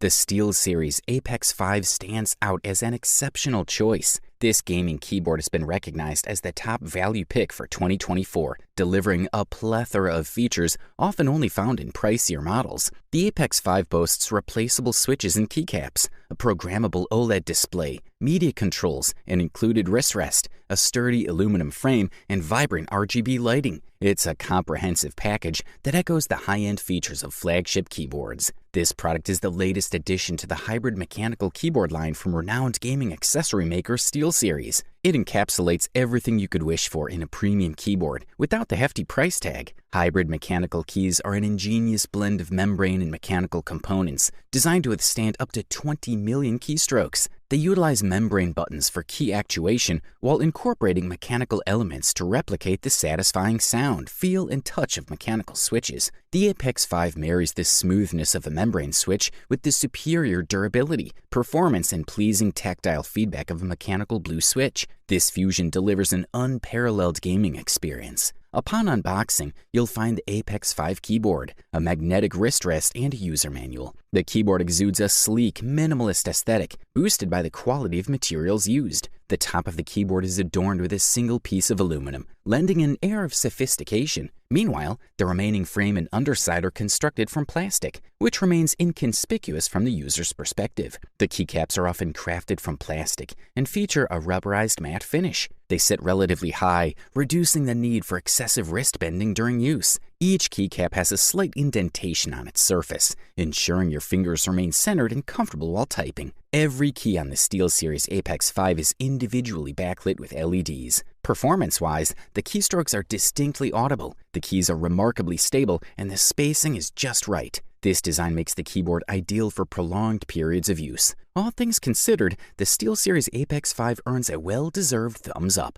the SteelSeries Apex 5 stands out as an exceptional choice. This gaming keyboard has been recognized as the top value pick for 2024, delivering a plethora of features often only found in pricier models. The Apex 5 boasts replaceable switches and keycaps, a programmable OLED display, media controls, an included wrist rest, a sturdy aluminum frame, and vibrant RGB lighting. It's a comprehensive package that echoes the high-end features of flagship keyboards. This product is the latest addition to the hybrid mechanical keyboard line from renowned gaming accessory maker SteelSeries. It encapsulates everything you could wish for in a premium keyboard without the hefty price tag. Hybrid mechanical keys are an ingenious blend of membrane and mechanical components designed to withstand up to 20 million keystrokes. They utilize membrane buttons for key actuation while incorporating mechanical elements to replicate the satisfying sound, feel, and touch of mechanical switches. The Apex 5 marries the smoothness of a membrane switch with the superior durability, performance, and pleasing tactile feedback of a mechanical blue switch. This fusion delivers an unparalleled gaming experience. Upon unboxing, you'll find the Apex 5 keyboard, a magnetic wrist rest, and a user manual. The keyboard exudes a sleek, minimalist aesthetic, boosted by the quality of materials used. The top of the keyboard is adorned with a single piece of aluminum, lending an air of sophistication. Meanwhile, the remaining frame and underside are constructed from plastic, which remains inconspicuous from the user's perspective. The keycaps are often crafted from plastic and feature a rubberized matte finish. They sit relatively high, reducing the need for excessive wrist bending during use. Each keycap has a slight indentation on its surface, ensuring your fingers remain centered and comfortable while typing. Every key on the SteelSeries Apex 5 is individually backlit with LEDs. Performance-wise, the keystrokes are distinctly audible, the keys are remarkably stable, and the spacing is just right. This design makes the keyboard ideal for prolonged periods of use. All things considered, the SteelSeries Apex 5 earns a well-deserved thumbs up.